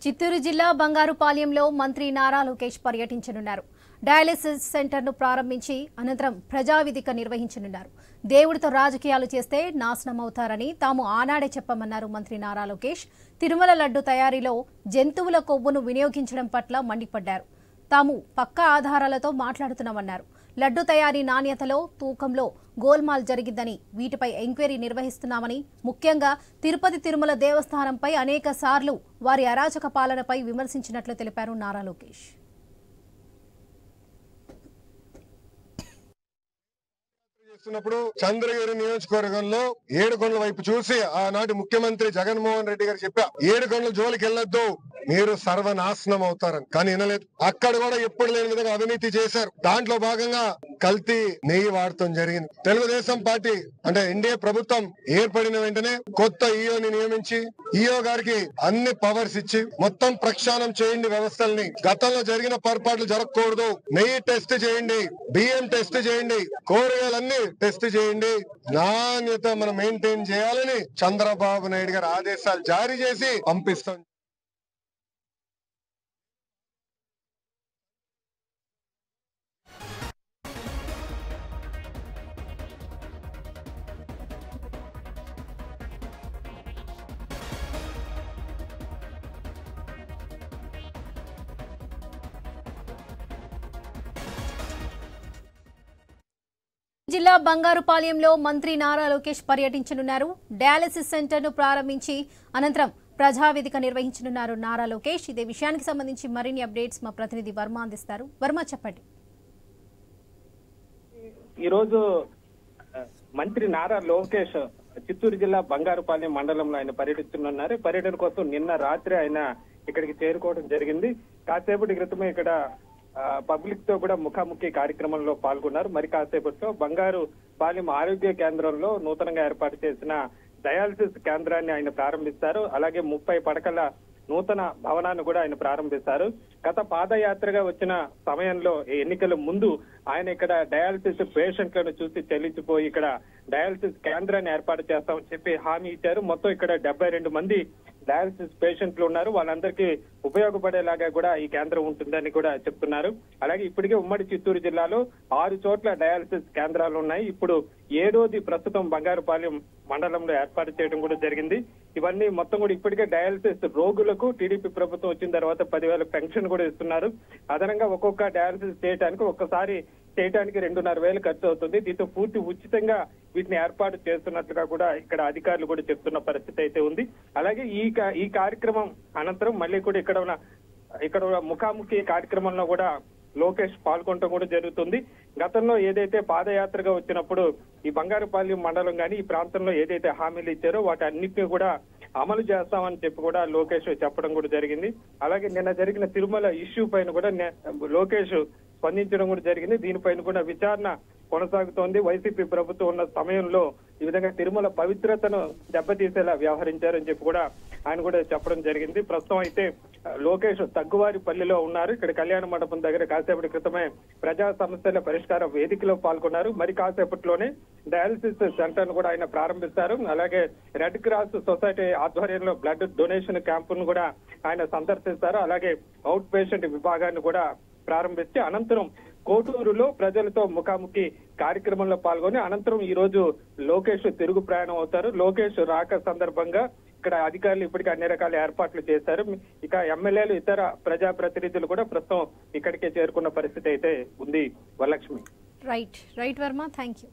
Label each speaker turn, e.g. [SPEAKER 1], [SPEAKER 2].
[SPEAKER 1] చిత్తూరు జిల్లా బంగారుపాలెంలో మంత్రి నారా లోకేష్ పర్యటించనున్నారు. డయాలిసిస్ సెంటర్ను ప్రారంభించి అనంతరం ప్రజావేదిక నిర్వహించనున్నారు. దేవుడితో రాజకీయాలు చేస్తే నాశనమవుతారని తాము ఆనాడే చెప్పమన్నారు మంత్రి నారా లోకేష్. తిరుమల లడ్డు తయారీలో జంతువుల కొవ్వును వినియోగించడం పట్ల మండిపడ్డారు. తాము పక్కా ఆధారాలతో మాట్లాడుతున్నామన్నారు. లడ్డు తయారీ నాణ్యతలో, తూకంలో గోల్మాల్ జరిగిందని, వీటిపై ఎంక్వైరీ నిర్వహిస్తున్నామని, ముఖ్యంగా తిరుపతి తిరుమల దేవస్థానంపై అనేక సార్లు వారి అరాచక పాలనపై విమర్శించినట్లు తెలిపారు నారా లోకేష్.
[SPEAKER 2] చంద్రగిరి నియోజకవర్గంలో ఏడుకొండల వైపు చూసి ఆనాటి ముఖ్యమంత్రి జగన్మోహన్ రెడ్డి గారు చెప్పా, ఏడుకొండల జోలికి వెళ్లొద్దు, మీరు సర్వనాశనం అవుతారని. కానీ వినలేదు. అక్కడ కూడా ఎప్పుడు లేని విధంగా అవినీతి చేశారు. దాంట్లో భాగంగా కల్తీ నెయ్యి వాడటం జరిగింది. తెలుగుదేశం పార్టీ అంటే ఎన్డీఏ ప్రభుత్వం ఏర్పడిన వెంటనే కొత్త ఈఓని నియమించి ఈఓ గారికి అన్ని పవర్స్ ఇచ్చి మొత్తం ప్రక్షాళన చేయండి వ్యవస్థల్ని. గతంలో జరిగిన పొరపాట్లు జరగకూడదు. నెయ్యి టెస్ట్ చేయండి, బియ్యం టెస్ట్ చేయండి, కూరగాయలన్నీ టెస్ట్ చేయండి, నాణ్యత మనం మెయింటైన్ చేయాలని చంద్రబాబు నాయుడు గారు ఆదేశాలు జారీ చేసి పంపిస్తాం.
[SPEAKER 1] జిల్లా బంగారుపాలెంలో మంత్రి నారా లోకేష్ పర్యటించనున్నారు. డయాలసిస్ సెంటర్ను ప్రారంభించి అనంతరం ప్రజావేదిక నిర్వహించనున్నారు నారా లోకేష్. ఇదే విషయానికి సంబంధించి మరిన్ని అప్డేట్స్ మా ప్రతినిధి వర్మ అందిస్తారు. వర్మ, చెప్పండి.
[SPEAKER 3] ఈరోజు మంత్రి నారా లోకేష్ చిత్తూరు జిల్లా బంగారుపాలెం మండలంలో ఆయన పర్యటిస్తున్నారు. పర్యటన కోసం నిన్న రాత్రి ఆయన ఇక్కడికి చేరుకోవడం జరిగింది. కాసేపటి క్రితమే ఇక్కడ పబ్లిక్ తో కూడా ముఖాముఖి కార్యక్రమంలో పాల్గొన్నారు. మరి కాసేపట్లో బంగారుపాలెం ఆరోగ్య కేంద్రంలో నూతనంగా ఏర్పాటు చేసిన డయాలసిస్ కేంద్రాన్ని ఆయన ప్రారంభిస్తారు. అలాగే 30 పడకల నూతన భవనాన్ని కూడా ఆయన ప్రారంభిస్తారు. గత పాదయాత్రగా వచ్చిన సమయంలో ఎన్నికల ముందు ఆయన ఇక్కడ డయాలసిస్ పేషెంట్లను చూసి చెల్లించిపోయి ఇక్కడ డయాలసిస్ కేంద్రాన్ని ఏర్పాటు చేస్తామని చెప్పి హామీ ఇచ్చారు. మొత్తం ఇక్కడ 72 మంది డయాలసిస్ పేషెంట్లు ఉన్నారు. వాళ్ళందరికీ ఉపయోగపడేలాగా కూడా ఈ కేంద్రం ఉంటుందని కూడా చెప్తున్నారు. అలాగే ఇప్పటికే ఉమ్మడి చిత్తూరు జిల్లాలో 6 చోట్ల డయాలసిస్ కేంద్రాలు ఉన్నాయి. ఇప్పుడు 7వది ప్రస్తుతం బంగారుపాలెం మండలంలో ఏర్పాటు చేయడం కూడా జరిగింది. ఇవన్నీ మొత్తం కూడా ఇప్పటికే డయాలసిస్ రోగులకు టీడీపీ ప్రభుత్వం వచ్చిన తర్వాత 10,000 పెన్షన్ కూడా ఇస్తున్నారు. అదనంగా ఒక్కొక్క డయాలసిస్ చేయడానికి ఒక్కసారి చేయడానికి 2,500 ఖర్చు అవుతుంది. దీంతో పూర్తి ఉచితంగా వీటిని ఏర్పాటు చేస్తున్నట్లుగా కూడా ఇక్కడ అధికారులు కూడా చెప్తున్న పరిస్థితి అయితే ఉంది. అలాగే ఈ కార్యక్రమం అనంతరం మళ్ళీ కూడా ఇక్కడ ముఖాముఖి కార్యక్రమంలో కూడా లోకేష్ పాల్గొనడం కూడా జరుగుతుంది. గతంలో ఏదైతే పాదయాత్రగా వచ్చినప్పుడు ఈ బంగారుపాలెం మండలం కానీ ఈ ప్రాంతంలో ఏదైతే హామీలు ఇచ్చారో వాటి అన్నిటిని కూడా అమలు చేస్తామని చెప్పి కూడా లోకేష్ చెప్పడం కూడా జరిగింది. అలాగే నిన్న జరిగిన తిరుమల ఇష్యూ పైన కూడా లోకేష్ స్పందించడం కూడా జరిగింది. దీనిపైన కూడా విచారణ కొనసాగుతోంది. వైసీపీ ప్రభుత్వం ఉన్న సమయంలో ఈ విధంగా తిరుమల పవిత్రతను దెబ్బతీసేలా వ్యవహరించారని చెప్పి కూడా ఆయన కూడా చెప్పడం జరిగింది. ప్రస్తుతం అయితే లోకేష్ తగ్గువారిపల్లిలో ఉన్నారు. ఇక్కడ కళ్యాణ మండపం దగ్గర కాసేపటి క్రితమే ప్రజా సమస్యల పరిష్కార వేదికలో పాల్గొన్నారు. మరి కాసేపట్లోనే డయాలసిస్ సెంటర్ ను కూడా ఆయన ప్రారంభిస్తారు. అలాగే రెడ్ క్రాస్ సొసైటీ ఆధ్వర్యంలో బ్లడ్ డొనేషన్ క్యాంపును కూడా ఆయన సందర్శిస్తారు. అలాగే అవుట్ పేషెంట్ విభాగాన్ని కూడా ప్రారంభించి అనంతరం కోటూరులో ప్రజలతో ముఖాముఖి కార్యక్రమంలో పాల్గొని అనంతరం ఈ రోజు లోకేష్ తిరుగు ప్రయాణం అవుతారు. లోకేష్ రాక సందర్భంగా ఇక్కడ అధికారులు ఇప్పటికే అన్ని రకాల ఏర్పాట్లు చేశారు. ఇక ఎమ్మెల్యేలు, ఇతర ప్రజాప్రతినిధులు కూడా ప్రస్తుతం ఇక్కడికే చేరుకున్న పరిస్థితి అయితే ఉంది. Varalakshmi.
[SPEAKER 1] Right Varma, thank you.